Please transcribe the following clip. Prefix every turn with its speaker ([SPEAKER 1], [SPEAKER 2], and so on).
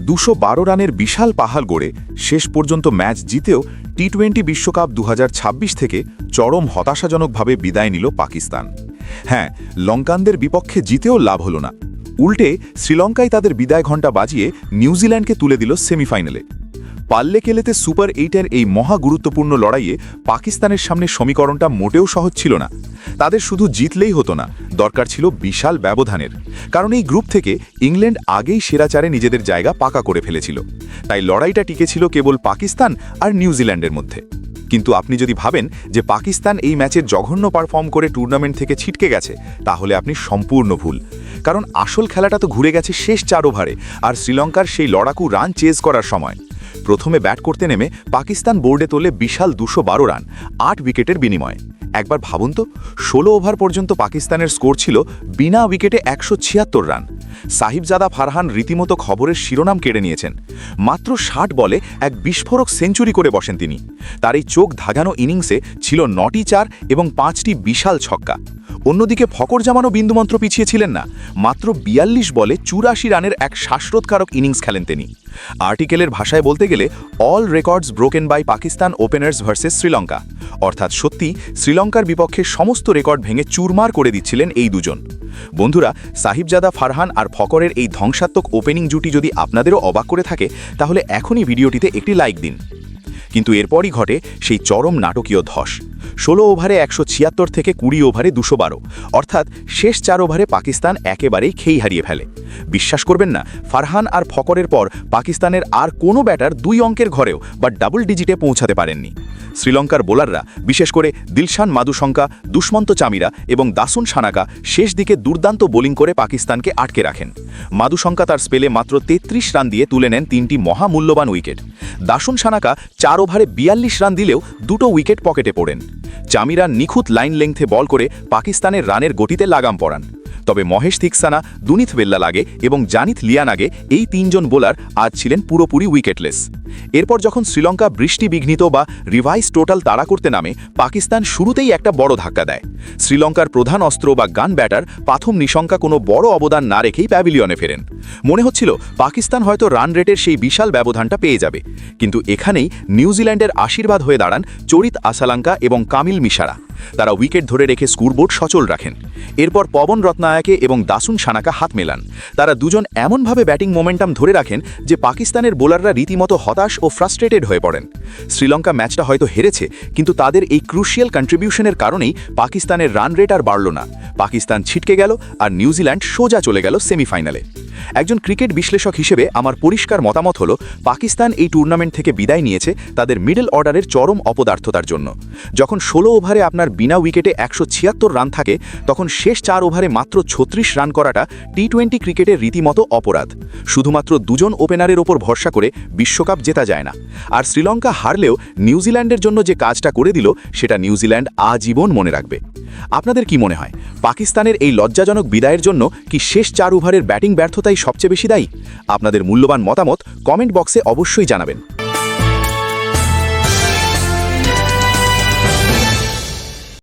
[SPEAKER 1] 212 রানের বিশাল পাহাড় গড়ে শেষ পর্যন্ত ম্যাচ জিতেও টি-20 বিশ্বকাপ 2026 থেকে চরম হতাশাজনকভাবে বিদায় নিল পাকিস্তান। হ্যাঁ, লঙ্কানদের বিপক্ষে জিতেও লাভ হল না, উল্টে শ্রীলঙ্কায় তাদের বিদায় ঘণ্টা বাজিয়ে নিউজিল্যান্ডকে তুলে দিল সেমিফাইনালে। পাল্লে কেলেতে সুপার 8-এর এই মহা গুরুত্বপূর্ণ লড়াইয়ে পাকিস্তানের সামনে সমীকরণটা মোটেও সহজ ছিল না। তাদের শুধু জিতলেই হতো না, দরকার ছিল বিশাল ব্যবধানের, কারণ এই গ্রুপ থেকে ইংল্যান্ড আগেই সেরা চারে নিজেদের জায়গা পাকা করে ফেলেছিল। তাই লড়াইটা টিকেছিল কেবল পাকিস্তান আর নিউজিল্যান্ডের মধ্যে। কিন্তু আপনি যদি ভাবেন যে পাকিস্তান এই ম্যাচের জঘন্য পারফর্ম করে টুর্নামেন্ট থেকে ছিটকে গেছে, তাহলে আপনি সম্পূর্ণ ভুল। কারণ আসল খেলাটা তো ঘুরে গেছে শেষ 4 ওভারে আর শ্রীলঙ্কার সেই লড়াকু রান চেজ করার সময়। প্রথমে ব্যাট করতে নেমে পাকিস্তান বোর্ডে তোলে বিশাল 212 রান 8 উইকেটের বিনিময়ে। একবার ভাবুন তো, 16 ওভার পর্যন্ত পাকিস্তানের স্কোর ছিল বিনা উইকেটে 176 রান। সাহিবজাদা ফারহান রীতিমতো খবরের শিরোনাম কেড়ে নিয়েছেন। মাত্র 60 বলে এক বিস্ফোরক সেঞ্চুরি করে বসেন তিনি। তার এই চোখ ধাঁধানো ইনিংসে ছিল 9টি 4 এবং 5টি বিশাল ছক্কা। অন্যদিকে ফকর জামানও বিন্দুমাত্র পিছিয়ে ছিলেন না। মাত্র 42 বলে 84 রানের এক শ্বাসরোধকারক ইনিংস খেলেন তিনি। আর্টিকেলের ভাষায় বলতে গেলে all records broken by Pakistan openers versus Sri Lanka, অর্থাৎ সত্যি শ্রীলঙ্কার বিপক্ষে সমস্ত রেকর্ড ভেঙে চুরমার করে দিচ্ছিলেন এই দুজন। বন্ধুরা, সাহিবজাদা ফারহান আর ফকরের এই ধ্বংসাত্মক ওপেনিং জুটি যদি আপনাদেরও অবাক করে থাকে, তাহলে এখনই ভিডিওটিতে একটি লাইক দিন। কিন্তু এরপরই ঘটে সেই চরম নাটকীয় ধস। 16 ওভারে 176 থেকে 20 ওভারে 212, অর্থাৎ শেষ 4 ওভারে পাকিস্তান একেবারেই খেই হারিয়ে ফেলে। বিশ্বাস করবেন না, ফারহান আর ফকরের পর পাকিস্তানের আর কোনো ব্যাটার 2 অঙ্কের ঘরেও বা ডাবল ডিজিটে পৌঁছাতে পারেননি। শ্রীলঙ্কার বোলাররা, বিশেষ করে দিলশান মাদুশঙ্কা, দুষ্মন্ত চামিরা এবং দাসুন সানাকা শেষ দিকে দুর্দান্ত বোলিং করে পাকিস্তানকে আটকে রাখেন। মাদুশঙ্কা তার স্পেলে মাত্র 33 রান দিয়ে তুলে নেন 3টি মহামূল্যবান উইকেট। দাসুন সানাকা 4 ওভারে 42 রান দিলেও 2টো উইকেট পকেটে পড়েন। চামিরা নিখুঁত লাইন লেংথে বল করে পাকিস্তানের রানের গতিতে লাগাম পড়ান। তবে মহেশ থিকসানা, দুনিত বেল্লালাগে এবং জানিত লিয়ানাগে এই 3 জন বোলার আজ ছিলেন পুরোপুরি উইকেটলেস। এরপর যখন শ্রীলঙ্কা বৃষ্টি বিঘ্নিত বা রিভাইস টোটাল তাড়া করতে নামে, পাকিস্তান শুরুতেই একটা বড় ধাক্কা দেয়। শ্রীলঙ্কার প্রধান অস্ত্র বা গান ব্যাটার পাথম নিশঙ্কা কোনো বড় অবদান না রেখেই প্যাভিলিয়নে ফেরেন। মনে হচ্ছিল পাকিস্তান হয়তো রান রেটের সেই বিশাল ব্যবধানটা পেয়ে যাবে, কিন্তু এখানেই নিউজিল্যান্ডের আশীর্বাদ হয়ে দাঁড়ান চরিত আসালাঙ্কা এবং কামিল মিশারা। তারা উইকেট ধরে রেখে স্কোরবোর্ড সচল রাখেন। এরপর পবন রত্নায়াকে এবং দাসুন সানাকা হাত মেলান। তারা দুজন এমনভাবে ব্যাটিং মোমেন্টাম ধরে রাখেন যে পাকিস্তানের বোলাররা রীতিমতো হতাশ ও ফ্রাস্ট্রেটেড হয়ে পড়েন। শ্রীলঙ্কা ম্যাচটা হয়তো হেরেছে, কিন্তু তাদের এই ক্রুশিয়াল কন্ট্রিবিউশনের কারণেই পাকিস্তানের রান রেট আর বাড়ল না। পাকিস্তান ছিটকে গেল আর নিউজিল্যান্ড সোজা চলে গেল সেমিফাইনালে। একজন ক্রিকেট বিশ্লেষক হিসেবে আমার পরিষ্কার মতামত হলো, পাকিস্তান এই টুর্নামেন্ট থেকে বিদায় নিয়েছে তাদের মিডল অর্ডারের চরম অপদার্থতার জন্য। যখন 16 ওভারে আপনার বিনা উইকেটে 176 রান থাকে, তখন শেষ 4 ওভারে মাত্র 36 রান করাটা টি-20 ক্রিকেটের রীতিমতো অপরাধ। শুধুমাত্র 2 জন ওপেনারের ওপর ভরসা করে বিশ্বকাপ জেতা যায় না। আর শ্রীলঙ্কা হারলেও নিউজিল্যান্ডের জন্য যে কাজটা করে দিল, সেটা নিউজিল্যান্ড আজীবন মনে রাখবে। আপনাদের কি মনে হয়, পাকিস্তানের এই লজ্জাজনক বিদায়ের জন্য কি শেষ 4 ওভারের ব্যাটিং ব্যর্থতাই সবচেয়ে বেশি দায়ী? আপনাদের মূল্যবান মতামত কমেন্ট বক্সে অবশ্যই জানাবেন।